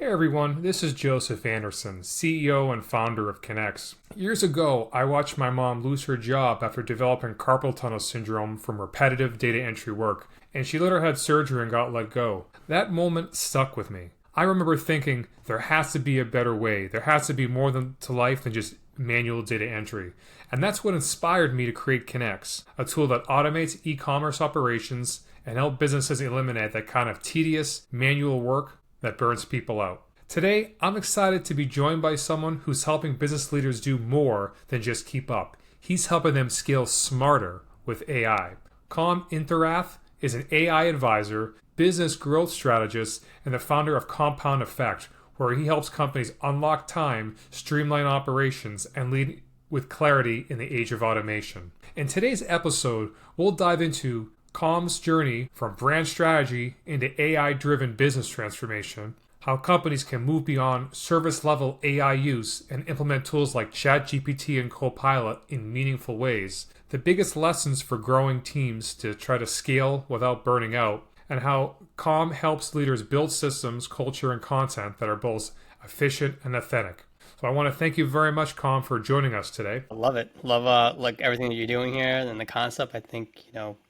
Hey everyone, this is Joseph Anderson, CEO and founder of Connex. Years ago, I watched my mom lose her job after developing carpal tunnel syndrome from repetitive data entry work, and she later had surgery and got let go. That moment stuck with me. I remember thinking, there has to be a better way. There has to be more to life than just manual data entry. And that's what inspired me to create Connex, a tool that automates e-commerce operations and help businesses eliminate that kind of tedious manual work that burns people out. Today, I'm excited to be joined by someone who's helping business leaders do more than just keep up. He's helping them scale smarter with AI. Kham Inthirath is an AI advisor, business growth strategist, and the founder of Compound Effect, where he helps companies unlock time, streamline operations, and lead with clarity in the age of automation. In today's episode, we'll dive into Kham's journey from brand strategy into AI-driven business transformation, how companies can move beyond service-level AI use and implement tools like ChatGPT and Copilot in meaningful ways, the biggest lessons for growing teams to try to scale without burning out, and how Kham helps leaders build systems, culture, and content that are both efficient and authentic. So I want to thank you very much, Kham, for joining us today. I love it. Love like everything that you're doing here and the concept. I think,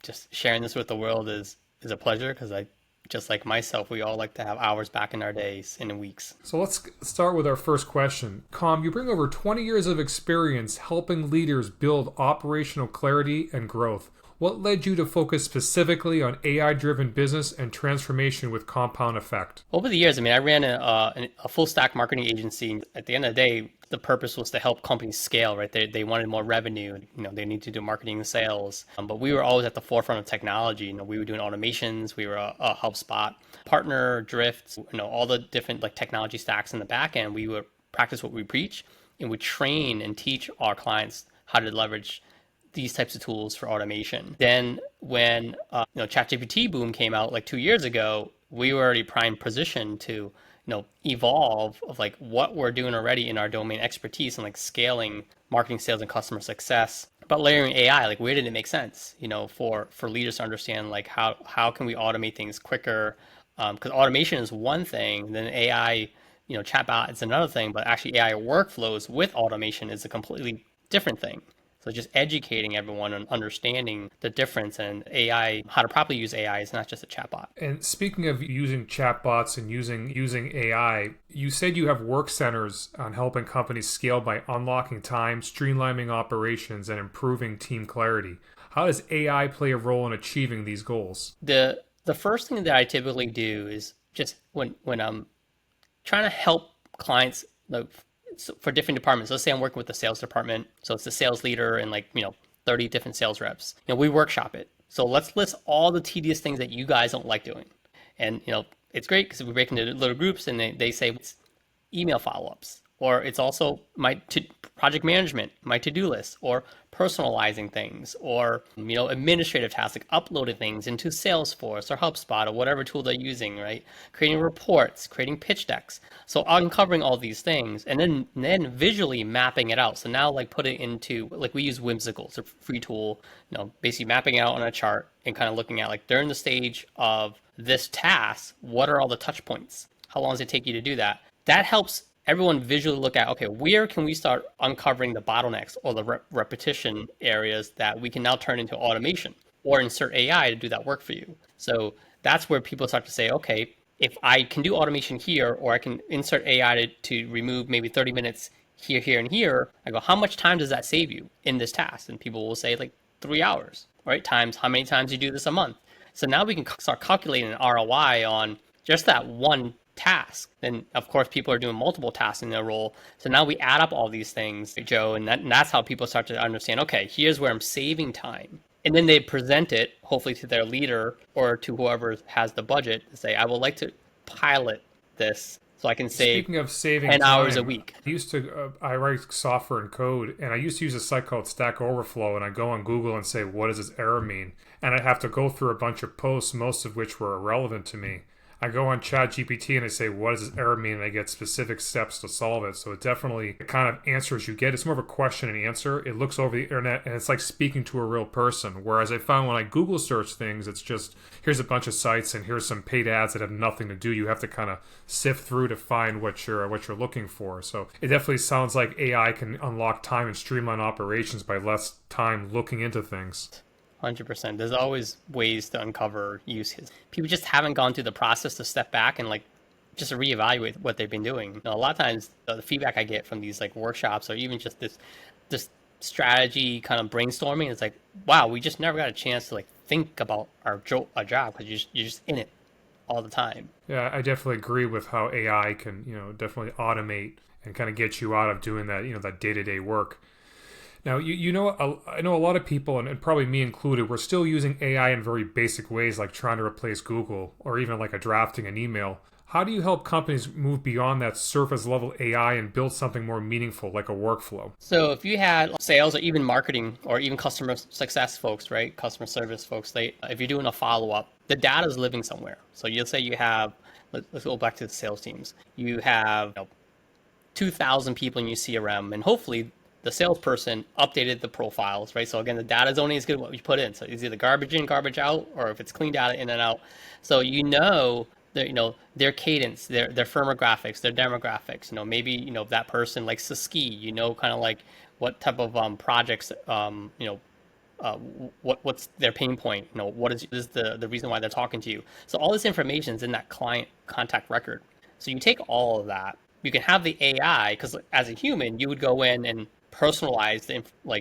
just sharing this with the world is a pleasure because just like myself, we all like to have hours back in our days and in weeks. So let's start with our first question. Kham, you bring over 20 years of experience helping leaders build operational clarity and growth. What led you to focus specifically on AI-driven business and transformation with Compound Effect? Over the years, I ran a full stack marketing agency. At the end of the day, the purpose was to help companies scale, right? They wanted more revenue. They need to do marketing and sales. But we were always at the forefront of technology. We were doing automations. We were a HubSpot partner, Drift, all the different technology stacks in the back end. We would practice what we preach and would train and teach our clients how to leverage these types of tools for automation. Then when ChatGPT boom came out 2 years ago, we were already prime position to evolve of what we're doing already in our domain expertise and scaling marketing, sales, and customer success. But layering AI, where did it make sense? For leaders to understand how can we automate things quicker? Because automation is one thing, then AI, chatbot is another thing, but actually AI workflows with automation is a completely different thing. So just educating everyone on understanding the difference and AI, how to properly use AI is not just a chatbot. And speaking of using chatbots and using AI, you said you have work centers on helping companies scale by unlocking time, streamlining operations, and improving team clarity. How does AI play a role in achieving these goals? The first thing that I typically do is just when I'm trying to help clients for different departments. Let's say I'm working with the sales department. So it's the sales leader and 30 different sales reps. We workshop it. So let's list all the tedious things that you guys don't like doing. And, it's great because we break into little groups and they say it's email follow-ups, or it's also project management, my to-do list, or personalizing things, or, administrative tasks like uploading things into Salesforce or HubSpot or whatever tool they're using, right? Creating reports, creating pitch decks. So uncovering all these things and then visually mapping it out. So now put it into, we use Whimsical. It's a free tool, basically mapping it out on a chart and kind of looking at during the stage of this task, what are all the touch points? How long does it take you to do that? That helps everyone visually look at, okay, where can we start uncovering the bottlenecks or the repetition areas that we can now turn into automation or insert AI to do that work for you. So that's where people start to say, okay, if I can do automation here, or I can insert AI to remove maybe 30 minutes here, and here, I go, how much time does that save you in this task? And people will say 3 hours, right? Times how many times you do this a month. So now we can start calculating an ROI on just that one task. Then of course people are doing multiple tasks in their role. So now we add up all these things, Joe, and that's how people start to understand, okay, here's where I'm saving time. And then they present it hopefully to their leader or to whoever has the budget to say, I would like to pilot this so I can save, Speaking of saving 10 time, hours a week. I write software and code, and I used to use a site called Stack Overflow, and I go on Google and say, what does this error mean? And I'd have to go through a bunch of posts, most of which were irrelevant to me. I go on ChatGPT and I say, what does this error mean? And I get specific steps to solve it. So it definitely, the kind of answers you get, it's more of a question and answer. It looks over the internet and it's like speaking to a real person. Whereas I found when I Google search things, it's just, here's a bunch of sites and here's some paid ads that have nothing to do. You have to kind of sift through to find what you're looking for. So it definitely sounds like AI can unlock time and streamline operations by less time looking into things. 100%. There's always ways to uncover use cases. People just haven't gone through the process to step back and like just reevaluate what they've been doing. You know, a lot of times the feedback I get from these like workshops or even just this strategy kind of brainstorming is like, wow, we just never got a chance to like think about our job because you're just in it all the time. Yeah, I definitely agree with how AI can, definitely automate and kind of get you out of doing that, that day-to-day work. Now, I know a lot of people, and probably me included, we're still using AI in very basic ways, like trying to replace Google or even like drafting an email. How do you help companies move beyond that surface level AI and build something more meaningful, like a workflow? So if you had sales or even marketing or even customer success folks, right? Customer service folks, if you're doing a follow-up, the data is living somewhere. So you'll say you have, let's go back to the sales teams. You have 2,000 people in your CRM, and hopefully the salesperson updated the profiles, right? So again, the data is only as good as what you put in. So it's either garbage in, garbage out, or if it's clean data in and out. So their cadence, their firmographics, their demographics. Maybe that person likes to ski. Kind of like what type of projects. What's their pain point? What is the reason why they're talking to you? So all this information is in that client contact record. So you take all of that. You can have the AI, because as a human, you would go in and personalize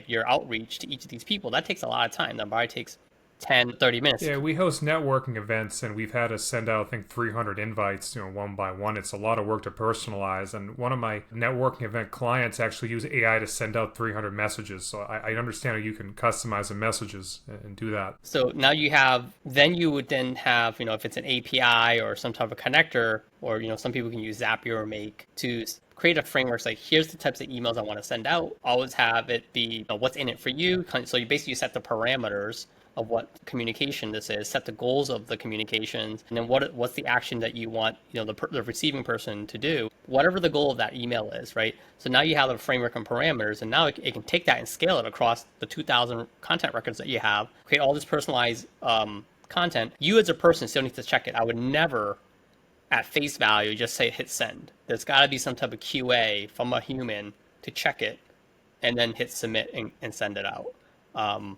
your outreach to each of these people. That takes a lot of time. That probably takes 10, 30 minutes. Yeah, we host networking events and we've had to send out, I think, 300 invites, one by one. It's a lot of work to personalize. And one of my networking event clients actually use AI to send out 300 messages. So I understand how you can customize the messages and do that. So now you would then have, if it's an API or some type of connector, or, some people can use Zapier or Make to create a framework. Like, here's the types of emails I want to send out. Always have it be what's in it for you. So you basically set the parameters of what communication this is, set the goals of the communications, and then what's the action that you want the receiving person to do, whatever the goal of that email is, right? So now you have a framework and parameters, and now it can take that and scale it across the 2,000 content records that you have, create all this personalized content. You as a person still need to check it. I would never at face value just say hit send. There's got to be some type of QA from a human to check it and then hit submit and send it out.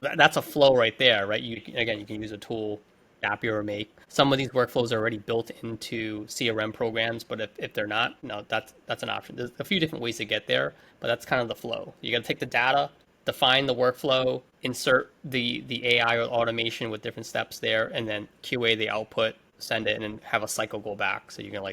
That's a flow right there, right? You can use a tool, Zapier or Make. Some of these workflows are already built into CRM programs, but if they're not, no, that's an option. There's a few different ways to get there, but that's kind of the flow. You got to take the data, define the workflow, insert the AI or automation with different steps there, and then QA the output, send it, and then have a cycle go back. So you can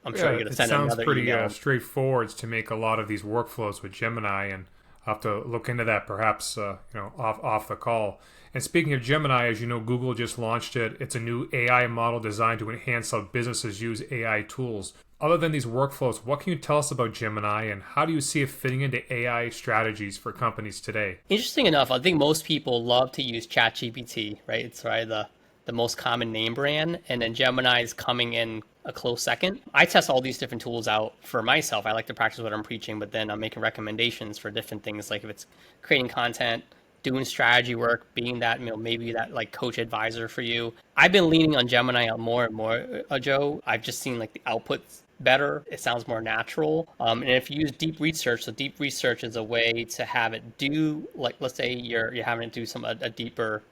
I'm sure you're going to send another email. It sounds pretty straightforward to make a lot of these workflows with Gemini, and I'll have to look into that perhaps off the call. And speaking of Gemini, as you know, Google just launched it. It's a new AI model designed to enhance how businesses use AI tools. Other than these workflows, what can you tell us about Gemini, and how do you see it fitting into AI strategies for companies today? Interesting enough, I think most people love to use ChatGPT, right? It's right the most common name brand, and then Gemini is coming in a close second. I test all these different tools out for myself. I like to practice what I'm preaching, but then I'm making recommendations for different things, like if it's creating content, doing strategy work, being that maybe that like coach advisor for you. I've been leaning on Gemini out more and more, Joe. I've just seen like the outputs better. It sounds more natural. And if you use deep research, so deep research is a way to have it do, like, let's say you're having to do a deeper,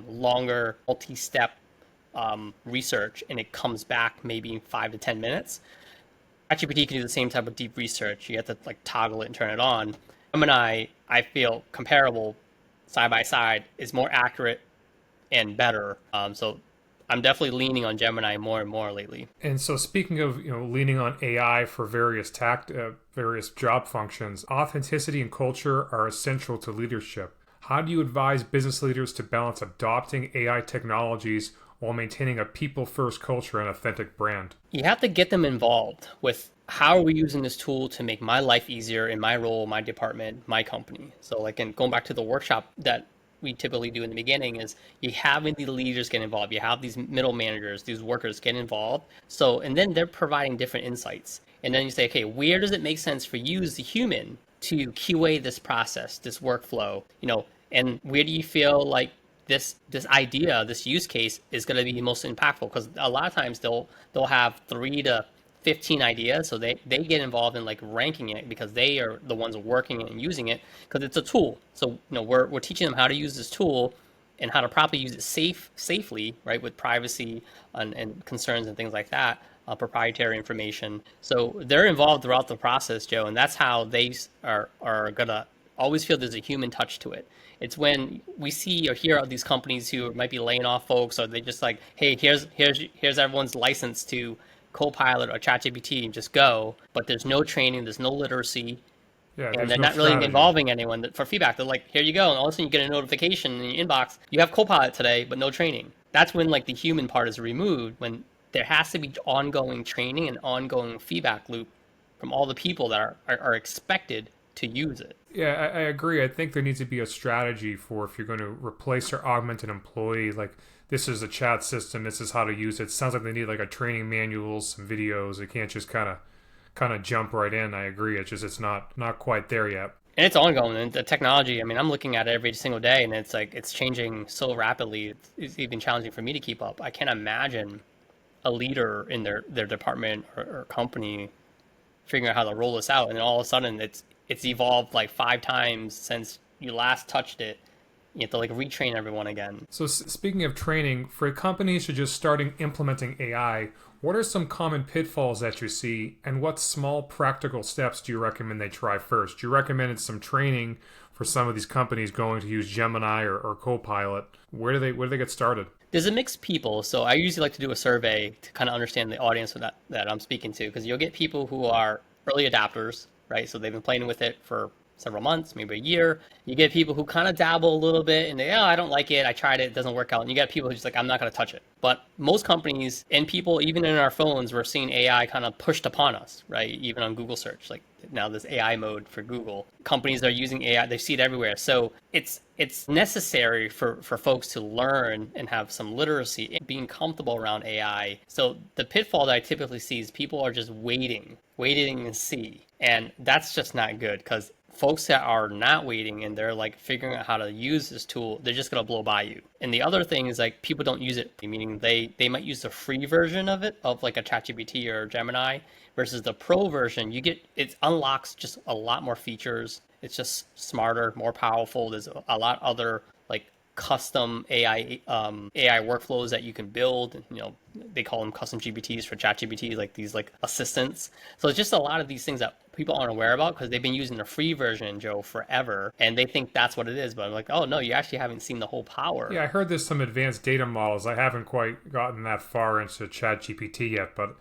longer, multi-step research, and it comes back maybe in 5 to 10 minutes. ChatGPT can do the same type of deep research. You have to like toggle it and turn it on. Gemini, I feel comparable side by side, is more accurate and better. So I'm definitely leaning on Gemini more and more lately. And so speaking of leaning on AI for various job functions, authenticity and culture are essential to leadership. How do you advise business leaders to balance adopting AI technologies while maintaining a people-first culture and authentic brand? You have to get them involved with how are we using this tool to make my life easier in my role, my department, my company. So like, and going back to the workshop that we typically do in the beginning is you having the leaders get involved, you have these middle managers, these workers get involved. So, and then they're providing different insights. And then you say, okay, where does it make sense for you as the human to QA this process, this workflow, and where do you feel like this idea, this use case is going to be most impactful? Because a lot of times they'll have 3 to 15 ideas, so they get involved in like ranking it because they are the ones working it and using it because it's a tool. So we're teaching them how to use this tool and how to properly use it safely, right, with privacy and concerns and things like that, proprietary information. So they're involved throughout the process, Joe, and that's how they are gonna always feel there's a human touch to it. It's when we see or hear of these companies who might be laying off folks, or they just like, hey, here's everyone's license to Copilot or ChatGPT and just go, but there's no training, there's no literacy, and they're not really involving anyone for feedback. They're like, here you go, and all of a sudden you get a notification in your inbox, you have Copilot today, but no training. That's when like the human part is removed, when there has to be ongoing training and ongoing feedback loop from all the people that are expected to use it. Yeah, I agree. I think there needs to be a strategy for if you're going to replace or augment an employee, like this is a chat system, this is how to use it. It sounds like they need like a training manual, some videos. They can't just kind of jump right in. I agree. It's not quite there yet. And it's ongoing. And the technology, I mean, I'm looking at it every single day, and it's like it's changing so rapidly. It's even challenging for me to keep up. I can't imagine a leader in their department or company figuring out how to roll this out, and then all of a sudden it's evolved like 5 times since you last touched it. You have to like retrain everyone again. So speaking of training, for companies who are just starting implementing AI, what are some common pitfalls that you see, and what small practical steps do you recommend they try first? Do you recommend some training for some of these companies going to use Gemini or Copilot? Where do they get started? There's a mixed people, so I usually like to do a survey to kind of understand the audience that I'm speaking to, because you'll get people who are early adapters, right? So they've been playing with it for several months, maybe a year. You get people who kind of dabble a little bit and I don't like it, I tried it doesn't work out. And you get people who just like, I'm not going to touch it. But most companies and people, even in our phones, we're seeing AI kind of pushed upon us, right? Even on Google search, like now this AI mode for Google. Companies are using AI, they see it everywhere. So it's necessary for folks to learn and have some literacy and being comfortable around AI. So the pitfall that I typically see is people are just waiting and see. And that's just not good, because folks that are not waiting and they're like figuring out how to use this tool, they're just going to blow by you. And the other thing is like people don't use it, meaning they might use the free version of it, of like a ChatGPT or Gemini, versus the pro version. It unlocks just a lot more features. It's just smarter, more powerful. There's a lot other like custom AI workflows that you can build. They call them custom GPTs for ChatGPT, like these like assistants. So it's just a lot of these things that people aren't aware about because they've been using the free version, Joe, forever, and they think that's what it is. But I'm like, oh no, you actually haven't seen the whole power. Yeah, I heard there's some advanced data models. I haven't quite gotten that far into ChatGPT yet, but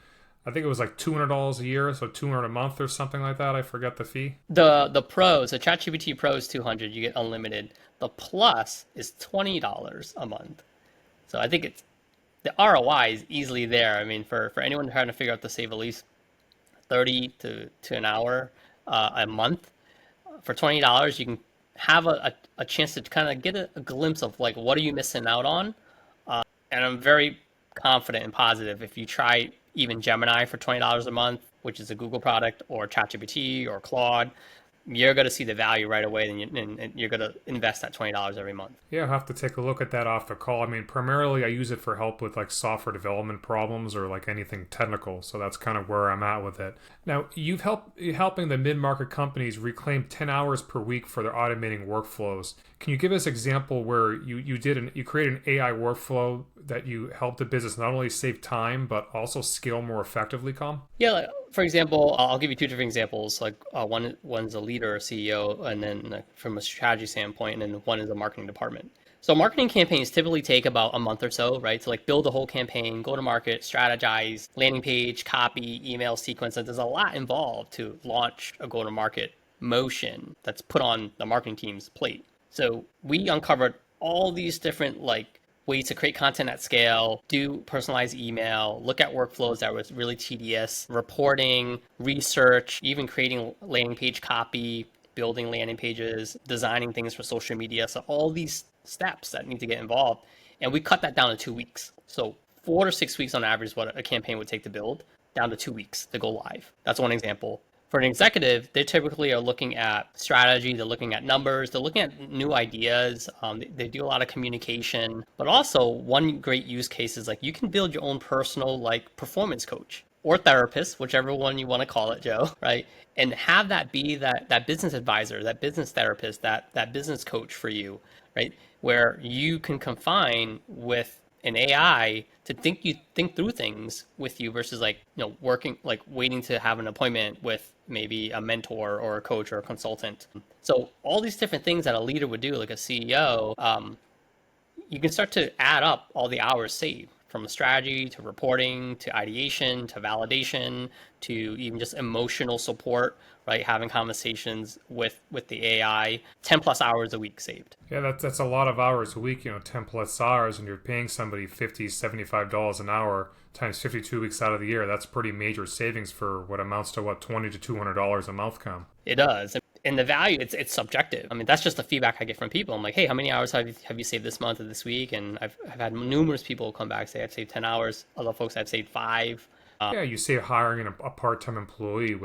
I think it was like $200 a year, so $200 a month or something like that. I forget the fee. The Pro, so ChatGPT Pro is $200. You get unlimited. The Plus is $20 a month. So I think the ROI is easily there. I mean, for anyone trying to figure out to save at least $30 to an hour a month, for $20, you can have a chance to kind of get a glimpse of like what are you missing out on. And I'm very confident and positive if you try even Gemini for $20 a month, which is a Google product, or ChatGPT or Claude, you're going to see the value right away, and you're going to invest that $20 every month. Yeah, I'll have to take a look at that off the call. I mean, primarily I use it for help with like software development problems or like anything technical. So that's kind of where I'm at with it. Now, you've helping the mid-market companies reclaim 10 hours per week for their automating workflows. Can you give us an example where you created an AI workflow that you helped the business not only save time, but also scale more effectively, Kham? Yeah, like, for example, I'll give you 2 different examples. Like one's a leader, a CEO, and then from a strategy standpoint, and then one is a marketing department. So marketing campaigns typically take about a month or so, right? To like build a whole campaign, go to market, strategize, landing page, copy, email sequence. There's a lot involved to launch a go-to-market motion that's put on the marketing team's plate. So we uncovered all these different like ways to create content at scale, do personalized email, look at workflows that was really tedious, reporting, research, even creating landing page copy, building landing pages, designing things for social media. So all these steps that need to get involved. And we cut that down to 2 weeks. So 4 to 6 weeks on average is what a campaign would take to build, down to 2 weeks to go live. That's one example. For an executive, they typically are looking at strategy, they're looking at numbers, they're looking at new ideas, they do a lot of communication. But also, one great use case is like you can build your own personal like performance coach or therapist, whichever one you want to call it, Joe, right? And have that be that business advisor, that business therapist, that business coach for you, right? Where you can confine with an AI to think through things with you versus like, working, like waiting to have an appointment with maybe a mentor or a coach or a consultant. So all these different things that a leader would do, like a CEO, you can start to add up all the hours saved, from strategy to reporting to ideation to validation to even just emotional support, right? Having conversations with the AI, 10 plus hours a week saved. Yeah, that's a lot of hours a week, 10 plus hours, and you're paying somebody $50, $75 an hour times 52 weeks out of the year. That's pretty major savings for what amounts to $20 to $200 a month, Kham. It does. And the value, it's subjective. I mean, that's just the feedback I get from people. I'm like, hey, how many hours have you saved this month or this week? And I've had numerous people come back say I've saved 10 hours. Other folks I've saved 5. Yeah, you say hiring a part-time employee,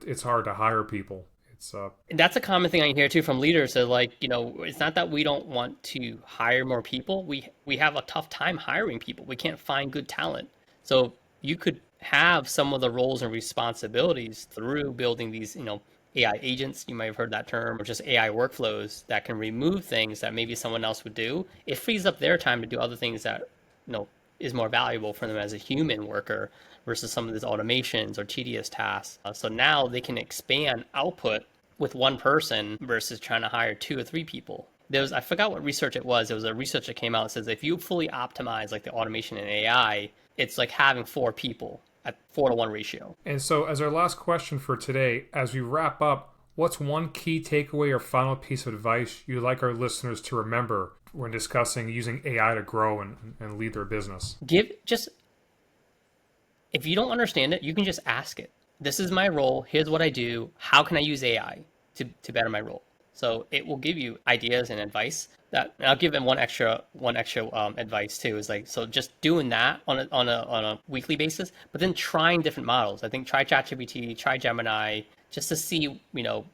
it's hard to hire people. And that's a common thing I hear too from leaders. They're like, it's not that we don't want to hire more people. We have a tough time hiring people. We can't find good talent. So you could have some of the roles and responsibilities through building these, AI agents, you might have heard that term, or just AI workflows that can remove things that maybe someone else would do. It frees up their time to do other things that, is more valuable for them as a human worker versus some of these automations or tedious tasks. So now they can expand output with one person versus trying to hire 2 or 3 people. I forgot what research it was. There was a research that came out that says if you fully optimize like the automation and AI, it's like having 4 people at 4-to-1 ratio. And so as our last question for today, as we wrap up, what's one key takeaway or final piece of advice you'd like our listeners to remember when discussing using AI to grow and lead their business? If you don't understand it, you can just ask it. This is my role. Here's what I do. How can I use AI to better my role? So it will give you ideas and advice. And I'll give them one extra advice too. Is like, so just doing that on a weekly basis, but then trying different models. I think try ChatGPT, try Gemini, just to see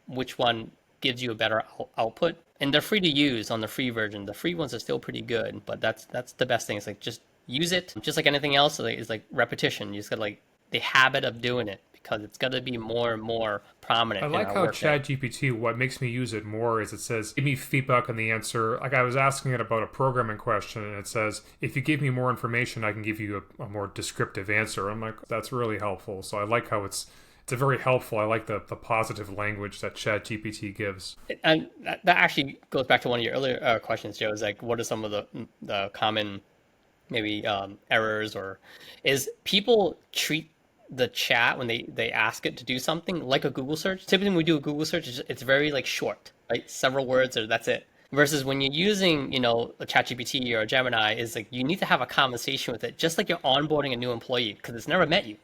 which one gives you a better output. And they're free to use on the free version. The free ones are still pretty good, but that's the best thing. It's like just use it. Just like anything else, it's like repetition. You just got like the habit of doing it, because it's going to be more and more prominent. I like how ChatGPT, what makes me use it more is it says, give me feedback on the answer. Like I was asking it about a programming question, and it says, if you give me more information, I can give you a more descriptive answer. I'm like, that's really helpful. So I like how it's a very helpful. I like the positive language that ChatGPT gives. And that actually goes back to one of your earlier questions, Joe, is like, what are some of the common maybe errors, or is people treat the chat when they ask it to do something like a Google search. Typically when we do a Google search, it's very like short, right? Several words, or that's it. Versus when you're using, a ChatGPT or a Gemini, is like you need to have a conversation with it, just like you're onboarding a new employee, because it's never met you,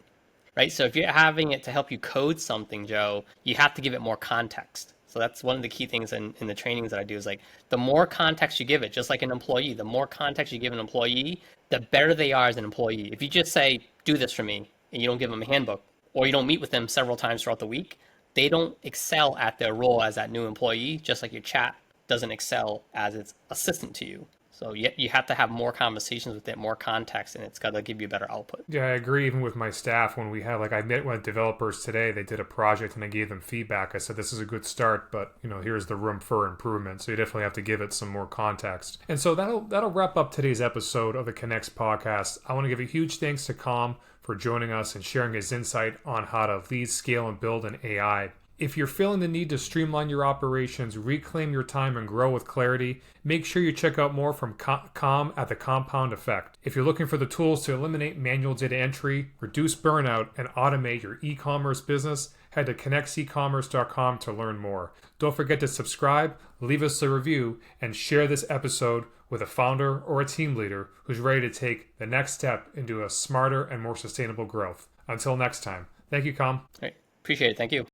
right? So if you're having it to help you code something, Joe, you have to give it more context. So that's one of the key things in the trainings that I do, is like the more context you give it, just like an employee, the more context you give an employee, the better they are as an employee. If you just say, do this for me, and you don't give them a handbook, or you don't meet with them several times throughout the week, they don't excel at their role as that new employee, just like your chat doesn't excel as its assistant to you. So you have to have more conversations with it, more context, and it's got to give you better output. Yeah, I agree. Even with my staff, when we had, I met with developers today, they did a project and I gave them feedback. I said, this is a good start, but here's the room for improvement. So you definitely have to give it some more context. And so that'll wrap up today's episode of the Connex Podcast. I want to give a huge thanks to Kham for joining us and sharing his insight on how to lead, scale, and build an AI. If you're feeling the need to streamline your operations, reclaim your time, and grow with clarity, make sure you check out more from Kham at The Compound Effect. If you're looking for the tools to eliminate manual data entry, reduce burnout, and automate your e-commerce business, head to connexecommerce.com to learn more. Don't forget to subscribe, leave us a review, and share this episode with a founder or a team leader who's ready to take the next step into a smarter and more sustainable growth. Until next time, thank you, Kham. Great. Appreciate it. Thank you.